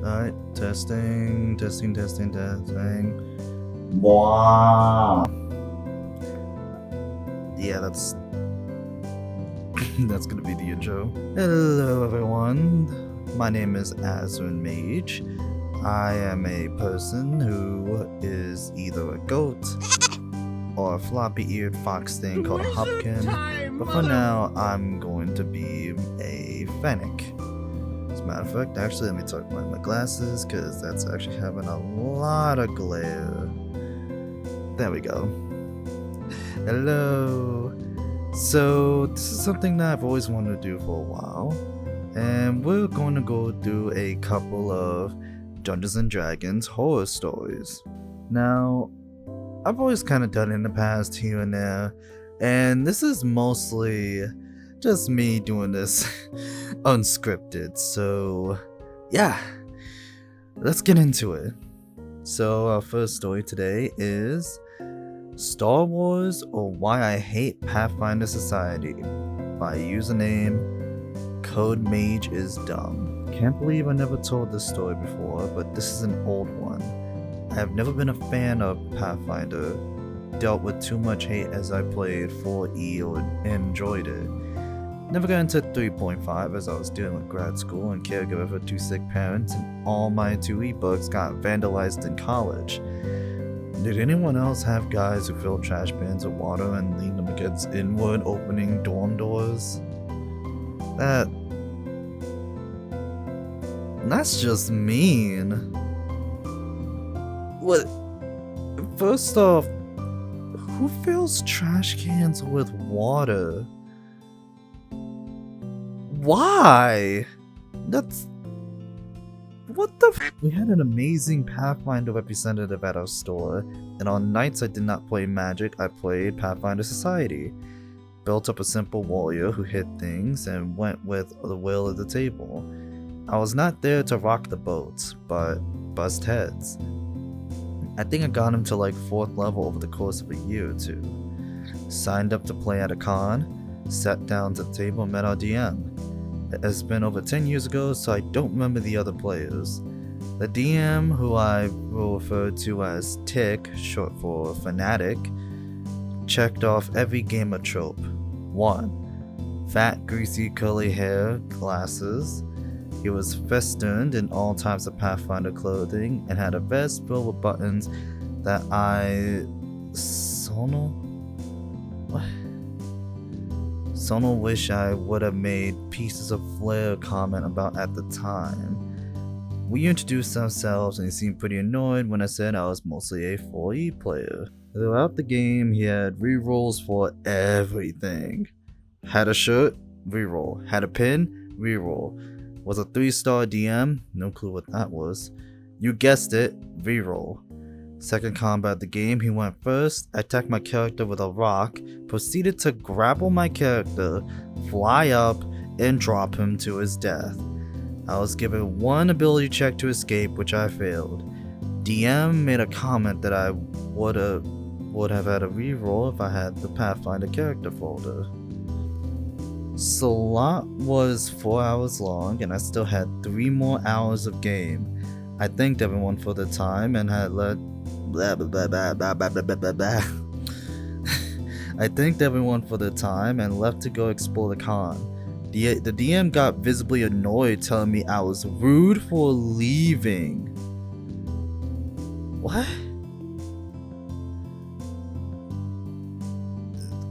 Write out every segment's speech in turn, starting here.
Alright, testing. Wow. Yeah, that's that's gonna be the intro. Hello everyone, my name is Azrin Mage. I am a person who is either a goat or a floppy-eared fox thing called a hopkin, but for now I'm going to be a fennec. As a matter of fact, actually let me talk about my glasses because that's actually having a lot of glare. There we go. Hello. So this is something that I've always wanted to do for a while, and we're going to go through a couple of Dungeons and Dragons horror stories. Now, I've always kind of done it in the past here and there, and this is mostly just me doing this unscripted, so yeah, let's get into it. So our first story today is Star Wars or Why I Hate Pathfinder Society by username CodeMageIsDumb. Can't believe I never told this story before, but this is an old one. I have never been a fan of Pathfinder, dealt with too much hate as I played 4E and enjoyed it. Never got into 3.5 as I was dealing with grad school and caregiver for 2 sick parents, and all my 2E books got vandalized in college. Did anyone else have guys who filled trash cans with water and leaned them against inward opening dorm doors? That's just mean. What? First off, who fills trash cans with water? Why? That's... What the f? We had an amazing Pathfinder representative at our store, and on nights I did not play Magic, I played Pathfinder Society. Built up a simple warrior who hit things and went with the will of the table. I was not there to rock the boats, but bust heads. I think I got him to like 4th level over the course of a year or 2. Signed up to play at a con, sat down to the table and met our DM. It has been over 10 years ago, so I don't remember the other players. The DM, who I will refer to as Tick, short for Fanatic, checked off every gamer trope. 1. Fat, greasy, curly hair, glasses. He was festooned in all types of Pathfinder clothing and had a vest filled with buttons that Sonal wish I would have made pieces of flair comment about at the time. We introduced ourselves and he seemed pretty annoyed when I said I was mostly a 4E player. Throughout the game, he had rerolls for everything. Had a shirt? Reroll. Had a pin? Reroll. Was a 3-star DM? No clue what that was. You guessed it, reroll. Second combat of the game, he went first, attacked my character with a rock, proceeded to grapple my character, fly up, and drop him to his death. I was given 1 ability check to escape, which I failed. DM made a comment that I would have had a reroll if I had the Pathfinder character folder. Slot was 4 hours long, and I still had 3 more hours of game. I thanked everyone for their time and had let I thanked everyone for their time and left to go explore the con. The DM got visibly annoyed, telling me I was rude for leaving. What?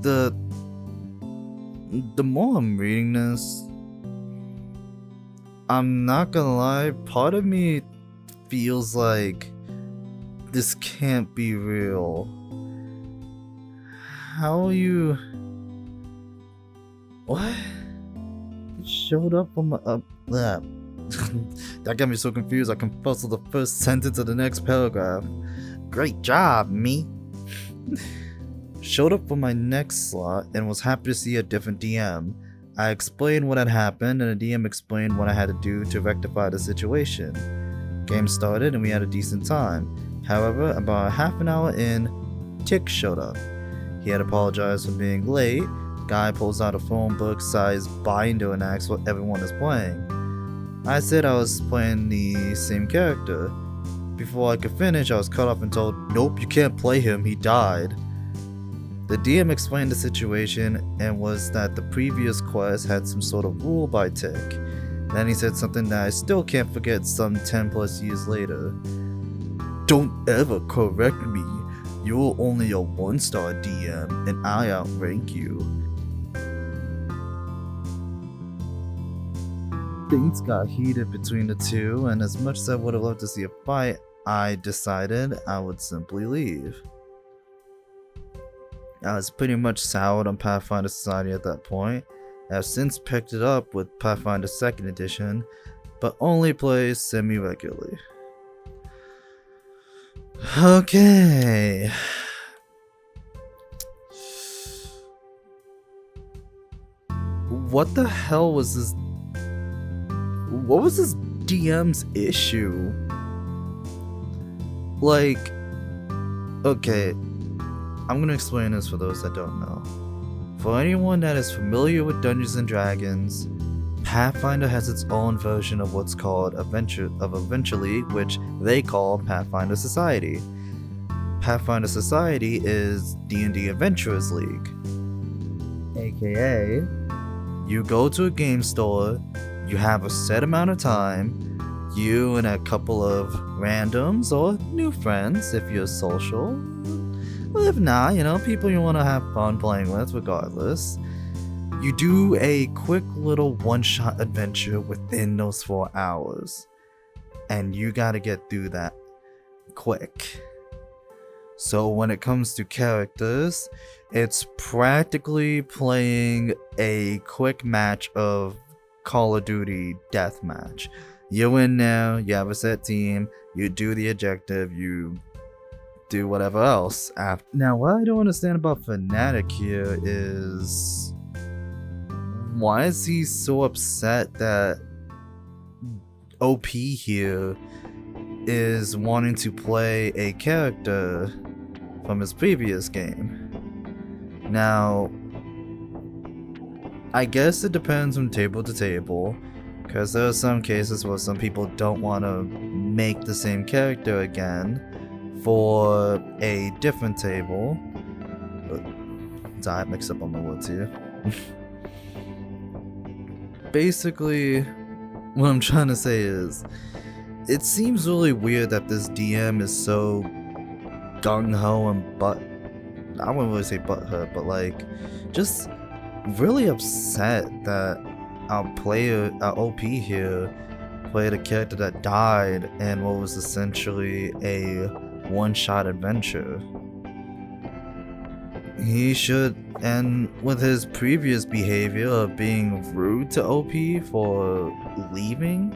The more I'm reading this, I'm not gonna lie, part of me feels like this can't be real. How are you... What? It showed up on my... That got me so confused I confused the first sentence of the next paragraph. Great job, me. Showed up for my next slot and was happy to see a different DM. I explained what had happened and the DM explained what I had to do to rectify the situation. Game started and we had a decent time. However, about half an hour in, Tick showed up. He had apologized for being late. Guy pulls out a phone book sized binder and asks what everyone is playing. I said I was playing the same character. Before I could finish, I was cut off and told, "Nope, you can't play him, he died." The DM explained the situation and was that the previous quest had some sort of rule by tick. Then he said something that I still can't forget some 10 plus years later. "Don't ever correct me. You're only a 1-star DM and I outrank you." Things got heated between the two, and as much as I would have loved to see a fight, I decided I would simply leave. I was pretty much soured on Pathfinder Society at that point. I have since picked it up with Pathfinder 2nd Edition, but only play semi-regularly. Okay. What the hell was this? What was this DM's issue? Like, okay, I'm gonna explain this for those that don't know. For anyone that is familiar with Dungeons & Dragons, Pathfinder has its own version of what's called Adventure League, which they call Pathfinder Society. Pathfinder Society is D&D Adventurers League. AKA, you go to a game store, you have a set amount of time, you and a couple of randoms or new friends if you're social. Well, if not, people you want to have fun playing with regardless. You do a quick little one-shot adventure within those 4 hours. And you gotta get through that quick. So when it comes to characters, it's practically playing a quick match of Call of Duty deathmatch. You in there, you have a set team, you do the objective, you do whatever else after. Now, what I don't understand about Fnatic here is, why is he so upset that OP here is wanting to play a character from his previous game? Now, I guess it depends from table to table, because there are some cases where some people don't want to make the same character again for a different table. I mix up on the words here. Basically, what I'm trying to say is, it seems really weird that this DM is so gung-ho and I wouldn't really say butthurt, but like, just really upset that our OP here, played a character that died in what was essentially a one-shot adventure. He should end with his previous behavior of being rude to OP for leaving.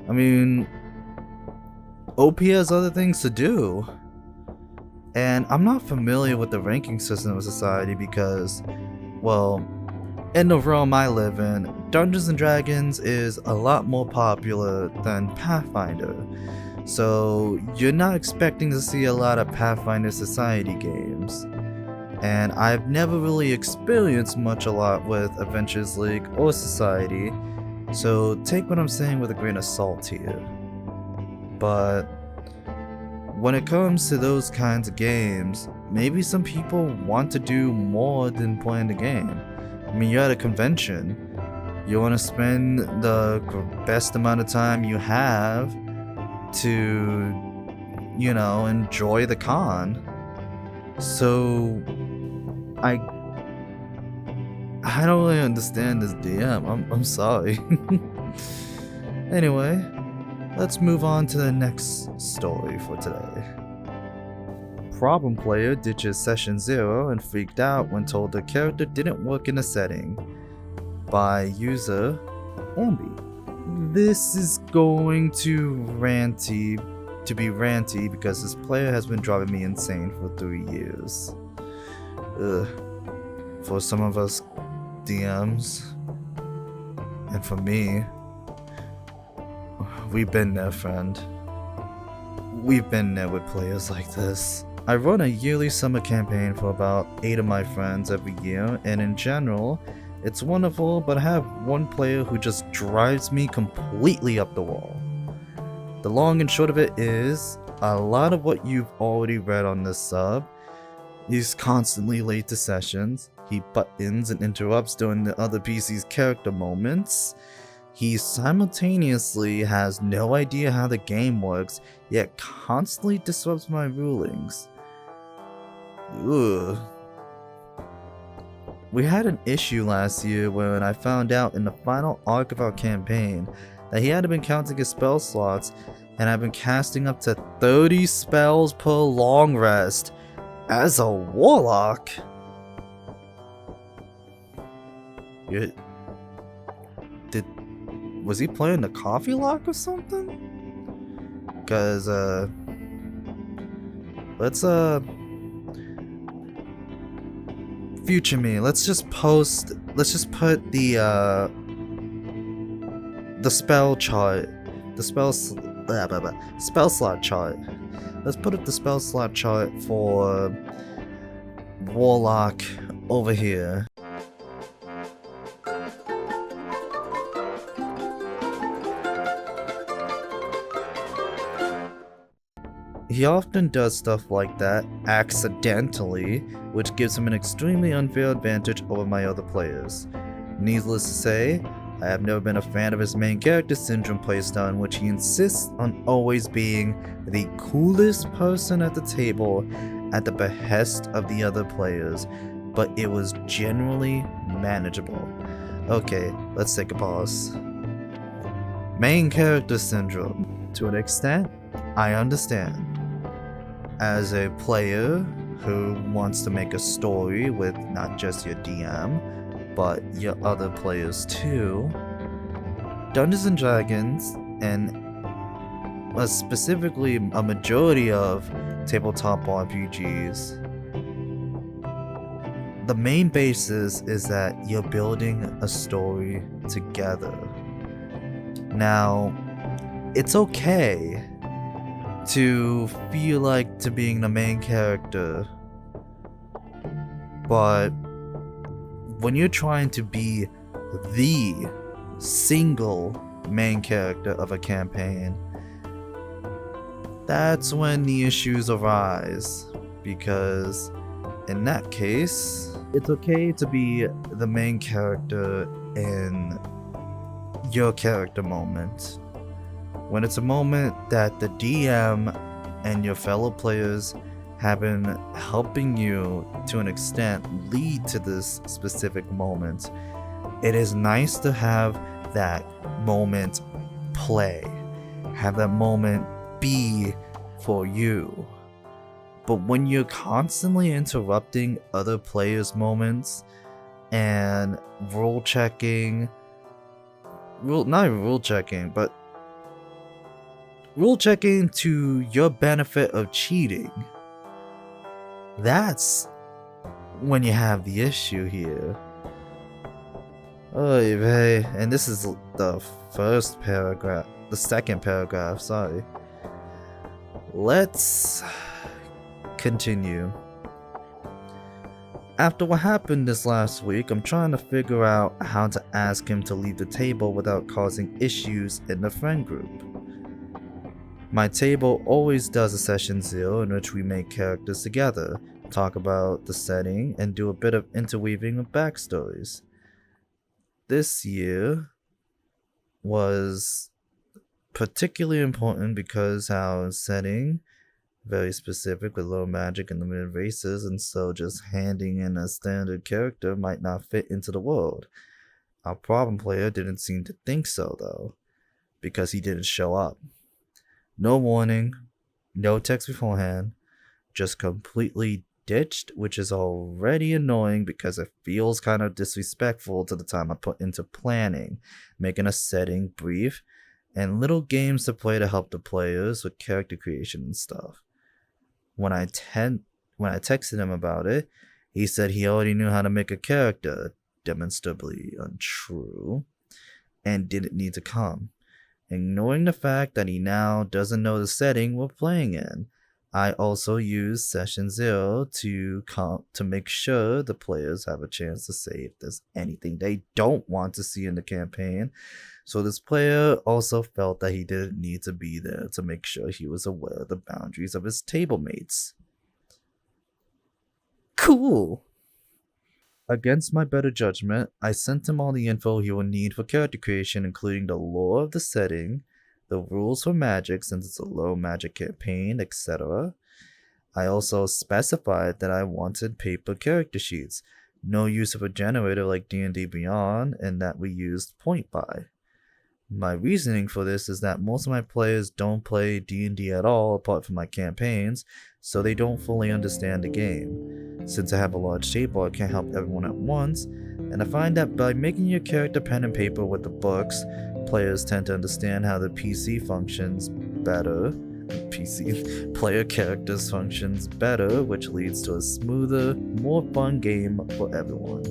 I mean, OP has other things to do. And I'm not familiar with the ranking system of society because, well, in the realm I live in, Dungeons & Dragons is a lot more popular than Pathfinder. So you're not expecting to see a lot of Pathfinder Society games. And I've never really experienced a lot with Adventures League or Society, so take what I'm saying with a grain of salt here. But when it comes to those kinds of games, maybe some people want to do more than playing the game. I mean, you're at a convention, you want to spend the best amount of time you have to, enjoy the con. So I don't really understand this DM. I'm sorry. Anyway, let's move on to the next story for today. Problem player ditches session 0 and freaked out when told the character didn't work in the setting, by user Ambi. This is going to be ranty because this player has been driving me insane for 3 years. Ugh. For some of us DMs, and for me, we've been there, friend. We've been there with players like this. I run a yearly summer campaign for about 8 of my friends every year, and in general, It's wonderful, but I have one player who just drives me completely up the wall. The long and short of it is, a lot of what you've already read on this sub. He's constantly late to sessions. He butt-ins and interrupts during the other PC's character moments. He simultaneously has no idea how the game works, yet constantly disrupts my rulings. Ugh. We had an issue last year when I found out in the final arc of our campaign that he had been counting his spell slots and had been casting up to 30 spells per long rest as a warlock. Was he playing the coffee lock or something? Cause let's future me, let's just put the spell chart, the spell slot chart. Let's put up the spell slot chart for warlock over here. He often does stuff like that accidentally, which gives him an extremely unfair advantage over my other players. Needless to say, I have never been a fan of his main character syndrome playstyle, in which he insists on always being the coolest person at the table at the behest of the other players, but it was generally manageable. Okay, let's take a pause. Main character syndrome. To an extent, I understand. As a player who wants to make a story with not just your DM, but your other players too, Dungeons & Dragons, and specifically a majority of tabletop RPGs, the main basis is that you're building a story together. Now, it's okay to feel like to being the main character, but when you're trying to be the single main character of a campaign, that's when the issues arise, because in that case, it's okay to be the main character in your character moment. When it's a moment that the DM and your fellow players have been helping you to an extent lead to this specific moment, it is nice to have that moment play, have that moment be for you. But when you're constantly interrupting other players' moments and not even rule checking, but rule checking to your benefit of cheating, that's when you have the issue here. Oy vey. And this is the second paragraph, sorry. Let's continue. After what happened this last week, I'm trying to figure out how to ask him to leave the table without causing issues in the friend group. My table always does a session 0 in which we make characters together, talk about the setting, and do a bit of interweaving of backstories. This year was particularly important because our setting, very specific with low magic and limited races, and so just handing in a standard character might not fit into the world. Our problem player didn't seem to think so though, because he didn't show up. No warning, no text beforehand, just completely ditched, which is already annoying because it feels kind of disrespectful to the time I put into planning, making a setting brief, and little games to play to help the players with character creation and stuff. When I texted him about it, he said he already knew how to make a character, demonstrably untrue, and didn't need to come. Ignoring the fact that he now doesn't know the setting we're playing in, I also use session 0 to make sure the players have a chance to say if there's anything they don't want to see in the campaign. So this player also felt that he didn't need to be there to make sure he was aware of the boundaries of his table mates. Cool! Against my better judgment, I sent him all the info he will need for character creation, including the lore of the setting, the rules for magic since it's a low magic campaign, etc. I also specified that I wanted paper character sheets, no use of a generator like D&D Beyond, and that we used point buy. My reasoning for this is that most of my players don't play D&D at all apart from my campaigns, so they don't fully understand the game. Since I have a large table, I can't help everyone at once, and I find that by making your character pen and paper with the books, players tend to understand how the PC functions better. Player characters functions better, which leads to a smoother, more fun game for everyone.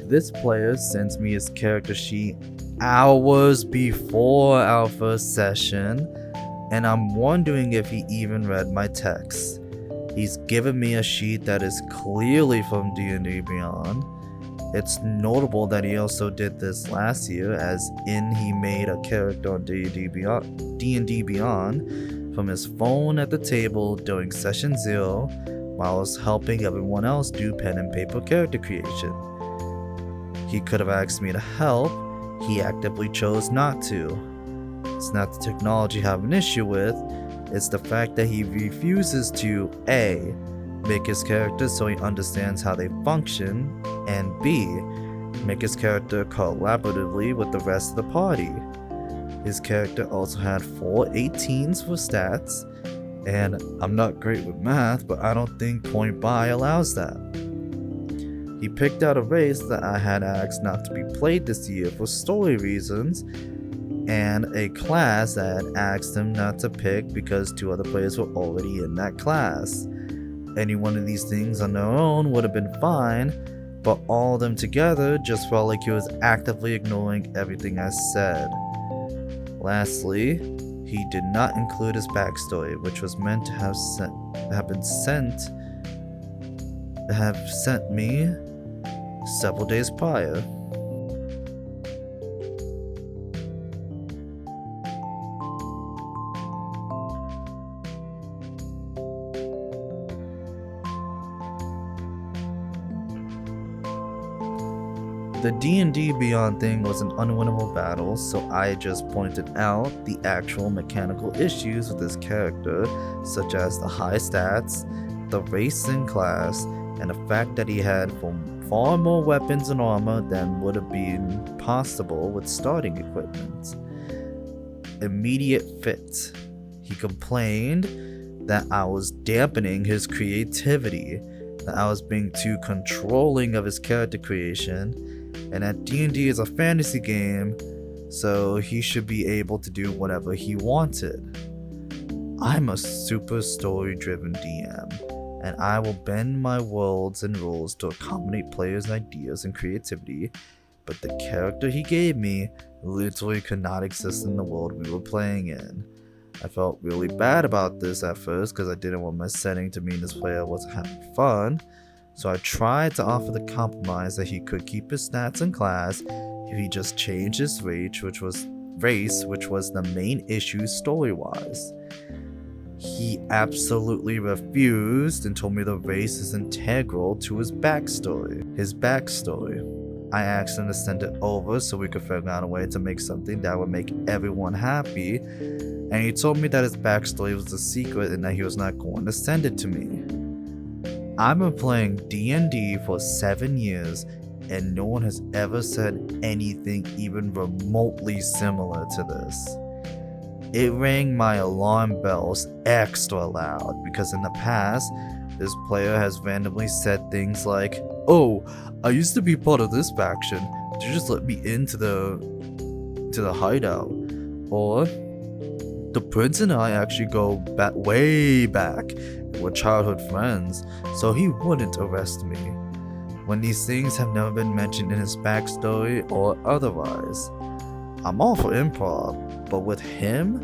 This player sends me his character sheet hours before our first session, and I'm wondering if he even read my text. He's given me a sheet that is clearly from D&D Beyond. It's notable that he also did this last year, as in he made a character on D&D Beyond from his phone at the table during session 0 while I was helping everyone else do pen and paper character creation. He could have asked me to help, he actively chose not to. It's not the technology I have an issue with, it's the fact that he refuses to A. make his character so he understands how they function, and B. make his character collaboratively with the rest of the party. His character also had 4 18s for stats, and I'm not great with math, but I don't think point buy allows that. He picked out a race that I had asked not to be played this year for story reasons, and a class that I had asked him not to pick because 2 other players were already in that class. Any one of these things on their own would have been fine, but all of them together just felt like he was actively ignoring everything I said. Lastly, he did not include his backstory, which was meant to have sent me several days prior. The D&D Beyond thing was an unwinnable battle, so I just pointed out the actual mechanical issues with his character, such as the high stats, the race and class, and the fact that he had far more weapons and armor than would have been possible with starting equipment. Immediate fit. He complained that I was dampening his creativity, that I was being too controlling of his character creation, and that D&D is a fantasy game, so he should be able to do whatever he wanted. I'm a super story-driven DM, and I will bend my worlds and rules to accommodate players' ideas and creativity, but the character he gave me literally could not exist in the world we were playing in. I felt really bad about this at first because I didn't want my setting to mean this player wasn't having fun, so I tried to offer the compromise that he could keep his stats in class if he just changed his race, which was the main issue story-wise. He absolutely refused and told me the race is integral to his backstory. I asked him to send it over so we could figure out a way to make something that would make everyone happy, and he told me that his backstory was a secret and that he was not going to send it to me. I've been playing D&D for 7 years, and no one has ever said anything even remotely similar to this. It rang my alarm bells extra loud because in the past, this player has randomly said things like, "Oh, I used to be part of this faction. Did you just let me into the hideout?" Or, "The prince and I actually go way back. We're childhood friends, so he wouldn't arrest me." When these things have never been mentioned in his backstory or otherwise. I'm all for improv, but with him,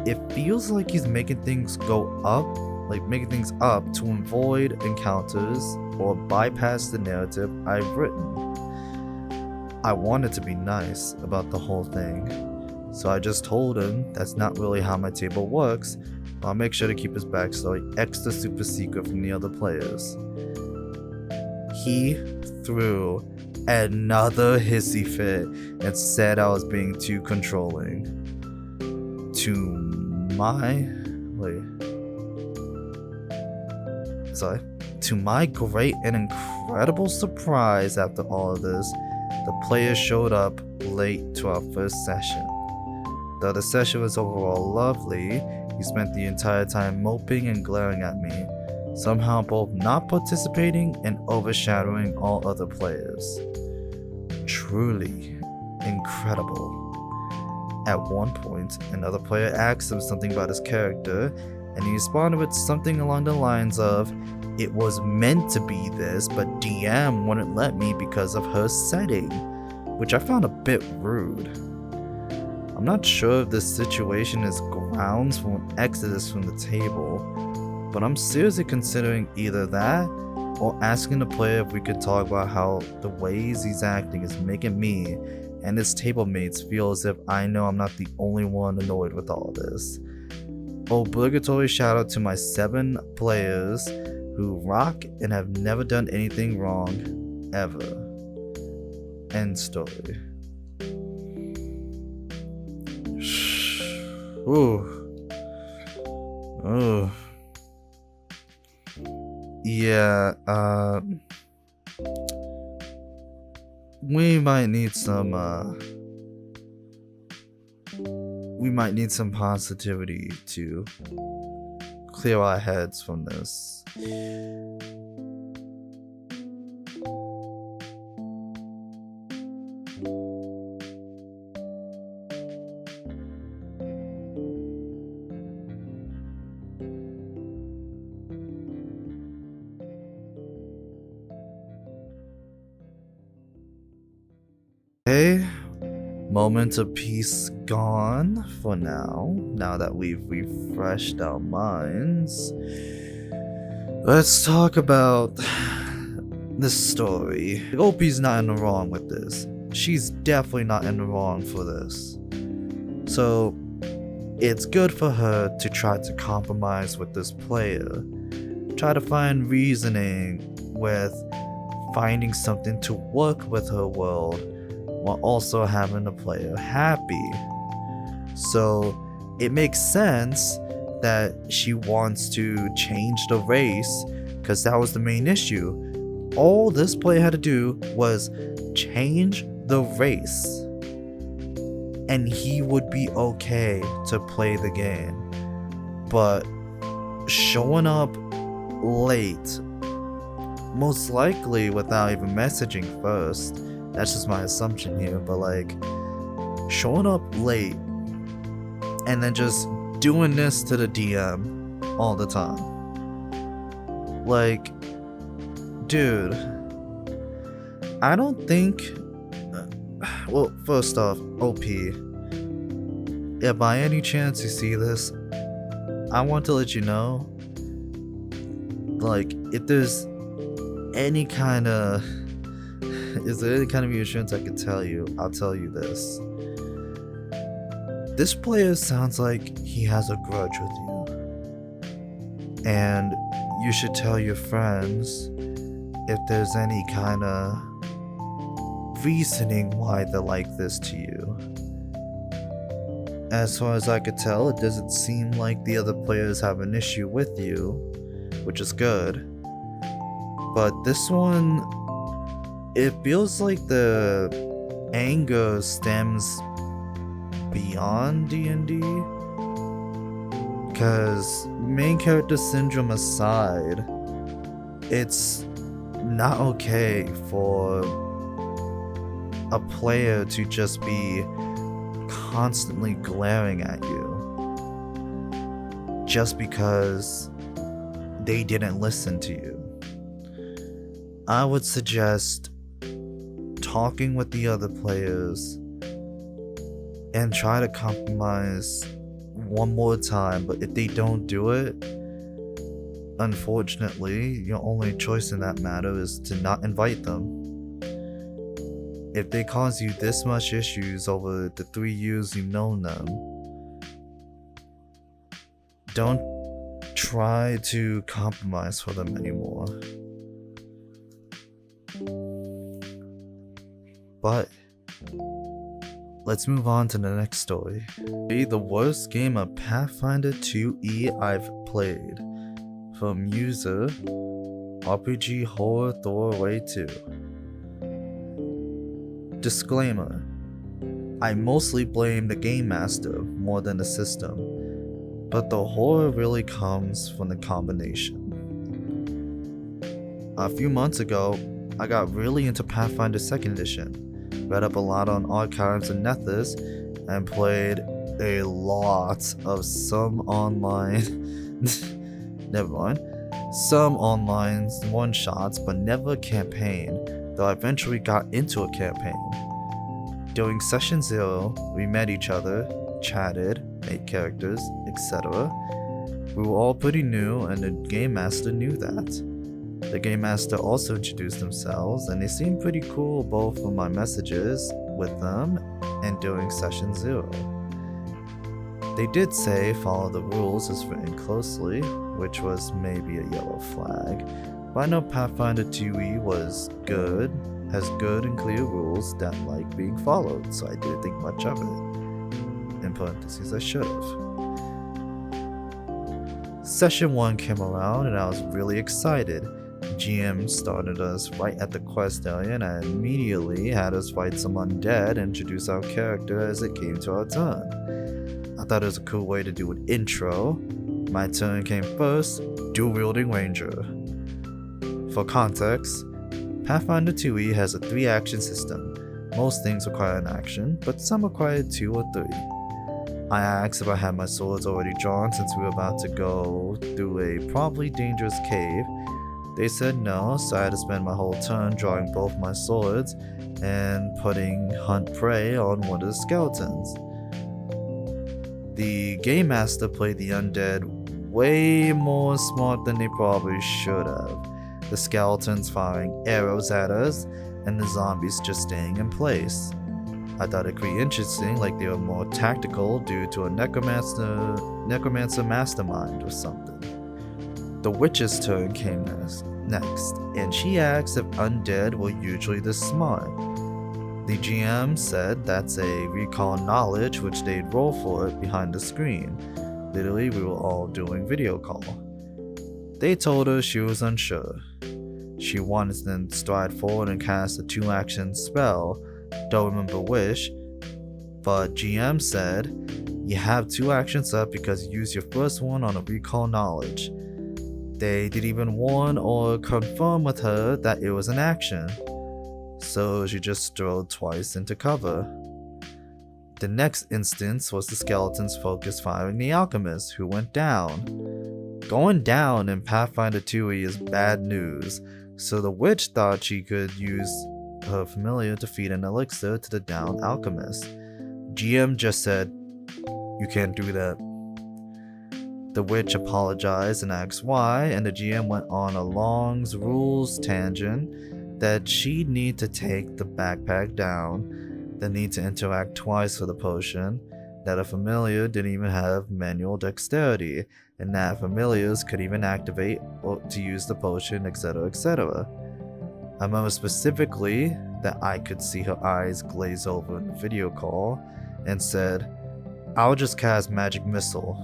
it feels like he's making things go up making things up to avoid encounters or bypass the narrative I've written. I wanted to be nice about the whole thing, so I just told him that's not really how my table works, but I'll make sure to keep his backstory extra super secret from the other players. He threw another hissy fit and said I was being too controlling. To my great and incredible surprise, after all of this, the players showed up late to our first session. Though the session was overall lovely, he spent the entire time moping and glaring at me, somehow both not participating and overshadowing all other players. Truly incredible. At one point, another player asked him something about his character, and he responded with something along the lines of, "It was meant to be this, but DM wouldn't let me because of her setting," which I found a bit rude. I'm not sure if this situation is grounds for an exodus from the table, but I'm seriously considering either that or asking the player if we could talk about how the ways he's acting is making me and his table mates feel as if I know I'm not the only one annoyed with all this. Obligatory shout out to my 7 players who rock and have never done anything wrong, ever. End story. Ooh. Ooh. Yeah, we might need some positivity to clear our heads from this. Okay, moment of peace gone for now that we've refreshed our minds. Let's talk about this story. OP's not in the wrong with this. She's definitely not in the wrong for this. So, it's good for her to try to compromise with this player. Try to find reasoning with finding something to work with her world, while also having the player happy. So it makes sense that she wants to change the race, because that was the main issue. All this player had to do was change the race, and he would be okay to play the game. But showing up late, most likely without even messaging first, that's just my assumption here, but showing up late and then just doing this to the DM all the time. Dude, I don't think, well, first off, OP, if by any chance you see this, I want to let you know, if there's any kind of reassurance I could tell you, I'll tell you this. This player sounds like he has a grudge with you. And you should tell your friends if there's any kind of reasoning why they're like this to you. As far as I could tell, it doesn't seem like the other players have an issue with you, which is good. But this one, it feels like the anger stems beyond D&D, because main character syndrome aside, it's not okay for a player to just be constantly glaring at you just because they didn't listen to you. I would suggest talking with the other players and try to compromise one more time, but if they don't do it, Unfortunately, your only choice in that matter is to not invite them. If they cause you this much issues over the 3 years you've known them, don't try to compromise for them anymore. But let's move on to the next story. The worst game of Pathfinder 2E I've played, from user RPG Horror Stories 2. Disclaimer: I mostly blame the game master more than the system, but the horror really comes from the combination. A few months ago, I got really into Pathfinder 2nd Edition, read up a lot on archives and Nethys, and played a lot of some online one-shots, but never a campaign, though I eventually got into a campaign. During session 0, we met each other, chatted, made characters, etc. We were all pretty new, and the game master knew that. The game master also introduced themselves, and they seemed pretty cool both from my messages with them and during session 0. They did say follow the rules as written closely, which was maybe a yellow flag, but I know Pathfinder 2E has good and clear rules that like being followed, so I didn't think much of it. In parentheses, I should've. Session 1 came around and I was really excited. GM started us right at the quest area and I immediately had us fight some undead and introduce our character as it came to our turn. I thought it was a cool way to do an intro. My turn came first, dual-wielding ranger. For context, Pathfinder 2E has a 3-action system. Most things require an action, but some require 2 or 3. I asked if I had my swords already drawn since we were about to go through a probably dangerous cave. They said no, so I had to spend my whole turn drawing both my swords and putting hunt prey on one of the skeletons. The game master played the undead way more smart than they probably should have. The skeletons firing arrows at us, and the zombies just staying in place. I thought it could be interesting, like they were more tactical due to a necromancer mastermind or something. The witch's turn came next, and she asked if undead were usually this smart. The GM said that's a recall knowledge which they'd roll for it behind the screen. Literally, we were all doing video call. They told her she was unsure. She wanted to then stride forward and cast a 2-action spell, don't remember which, but GM said, you have 2 actions up because you used your first one on a recall knowledge. They didn't even warn or confirm with her that it was an action, so she just strode twice into cover. The next instance was the skeleton's focus firing the alchemist, who went down. Going down in Pathfinder 2E is bad news, so the witch thought she could use her familiar to feed an elixir to the downed alchemist. GM just said, you can't do that. The witch apologized and asked why, and the GM went on a long rules tangent that she'd need to take the backpack down, the need to interact twice for the potion, that a familiar didn't even have manual dexterity, and that familiars could even activate or to use the potion, etc., etc. I remember specifically that I could see her eyes glaze over in the video call and said, I'll just cast Magic Missile.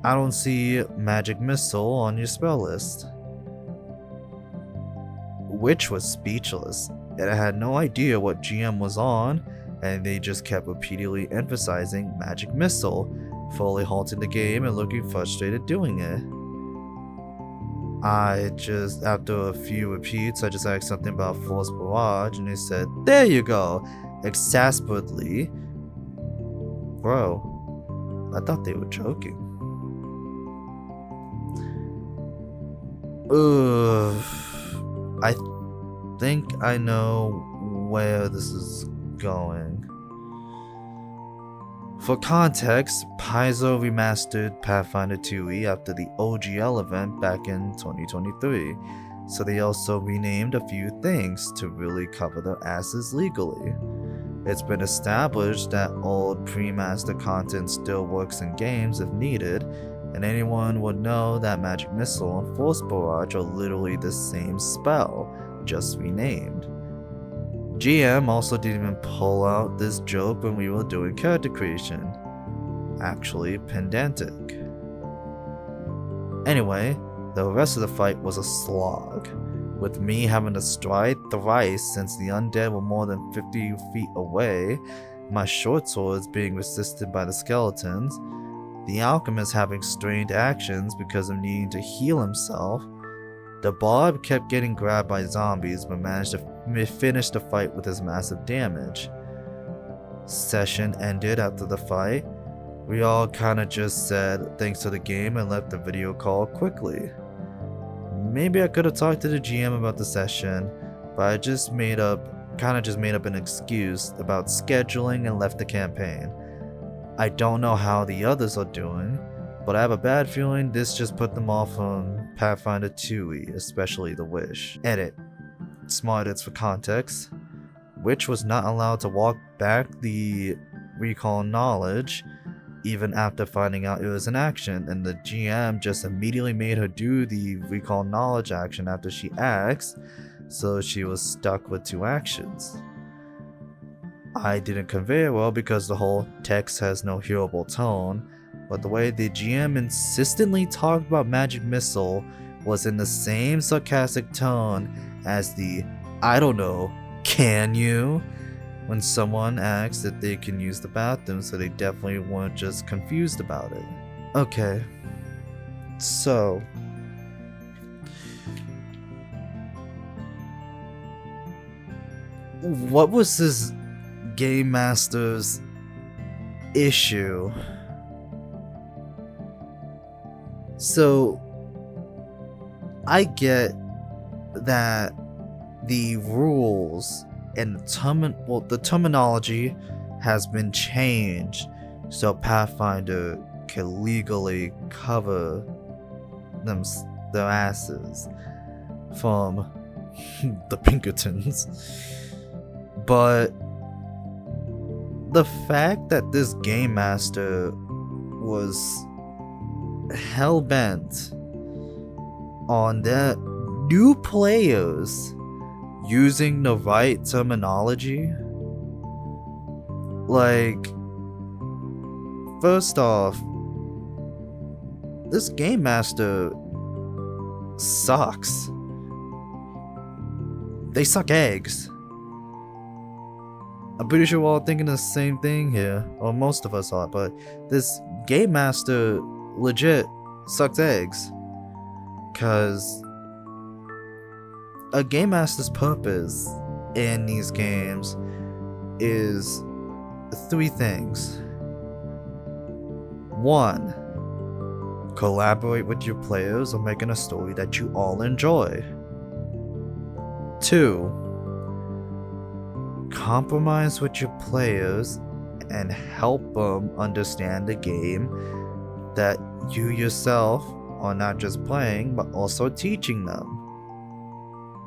I don't see Magic Missile on your spell list. Witch was speechless, and I had no idea what GM was on, and they just kept repeatedly emphasizing Magic Missile, fully halting the game and looking frustrated doing it. After a few repeats, I just asked something about Force Barrage, and they said, there you go, exasperately. Bro, I thought they were joking. I think I know where this is going. For context, Paizo remastered Pathfinder 2e after the OGL event back in 2023, so they also renamed a few things to really cover their asses legally. It's been established that old pre-master content still works in games if needed, and anyone would know that Magic Missile and Force Barrage are literally the same spell, just renamed. GM also didn't even pull out this joke when we were doing character creation. Actually pedantic. Anyway, the rest of the fight was a slog, with me having to stride thrice since the undead were more than 50 feet away, my short swords being resisted by the skeletons, the alchemist having strained actions because of needing to heal himself. The bard kept getting grabbed by zombies but managed to finish the fight with his massive damage. Session ended after the fight. We all kinda just said thanks to the game and left the video call quickly. Maybe I could have talked to the GM about the session, but I just made up an excuse about scheduling and left the campaign. I don't know how the others are doing, but I have a bad feeling this just put them off on Pathfinder 2e, especially the Wish. Edit. Small edits for context. Witch was not allowed to walk back the recall knowledge even after finding out it was an action, and the GM just immediately made her do the recall knowledge action after she asked, so she was stuck with 2 actions. I didn't convey it well because the whole text has no hearable tone, but the way the GM insistently talked about Magic Missile was in the same sarcastic tone as the "I don't know, can you?" when someone asks if they can use the bathroom, so they definitely weren't just confused about it. Okay, so what was this Game Master's issue? So I get that the rules and the terminology has been changed so Pathfinder can legally cover their asses from the Pinkertons. But the fact that this Game Master was hell-bent on their new players using the right terminology, like, first off, this Game Master sucks. They suck eggs. I'm pretty sure we're all thinking the same thing here, or most of us are, but this Game Master legit sucks eggs. Cause a Game Master's purpose in these games is 3 things. 1. Collaborate with your players on making a story that you all enjoy. 2. Compromise with your players and help them understand the game that you yourself are not just playing but also teaching them,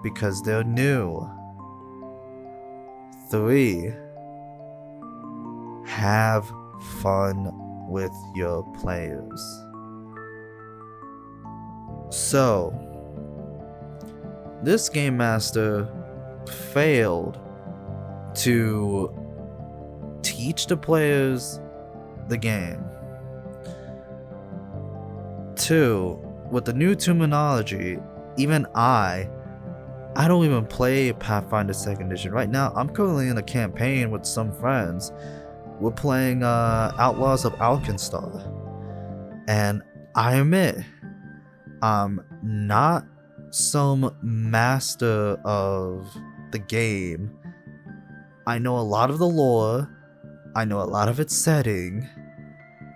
because they're new. 3. Have fun with your players. So, this Game Master failed to teach the players the game. 2. With the new terminology, even I don't even play Pathfinder 2nd Edition. Right now, I'm currently in a campaign with some friends. We're playing Outlaws of Alkenstar. And I admit, I'm not some master of the game. I know a lot of the lore. I know a lot of its setting.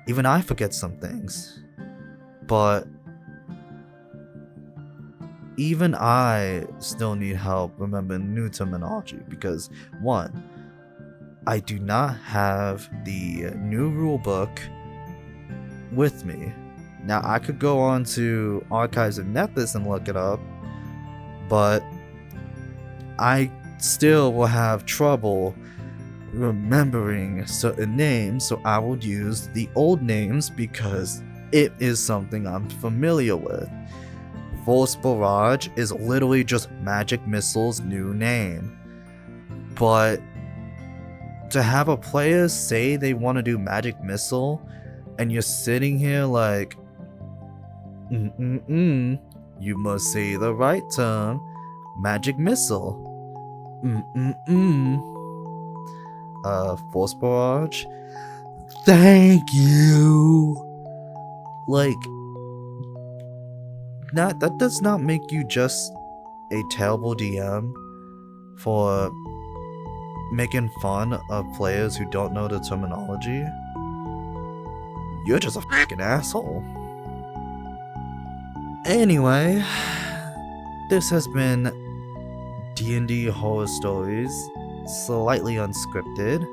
Even I forget some things. But even I still need help remembering new terminology because, 1, I do not have the new rulebook with me. Now, I could go on to Archives of Nethys and look it up, but I still will have trouble remembering certain names, so I will use the old names because it is something I'm familiar with. Force Barrage is literally just Magic Missile's new name. But to have a player say they want to do Magic Missile, and you're sitting here like, you must say the right term, Magic Missile. Force Barrage? Thank you! Like, that does not make you just a terrible DM for making fun of players who don't know the terminology. You're just a fucking asshole. Anyway, this has been D&D Horror Stories, slightly unscripted.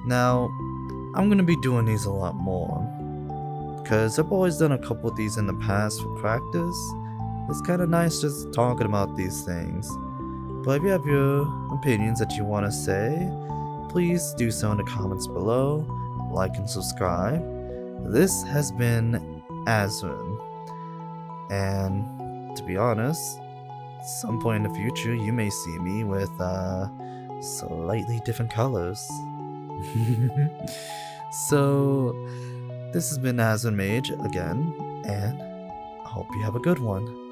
Now, I'm gonna be doing these a lot more, because I've always done a couple of these in the past for practice. It's kind of nice just talking about these things. But if you have your opinions that you want to say, please do so in the comments below, like and subscribe. This has been Azrin, and to be honest, at some point in the future you may see me with slightly different colors. So, this has been Azrin Mage again, and I hope you have a good one.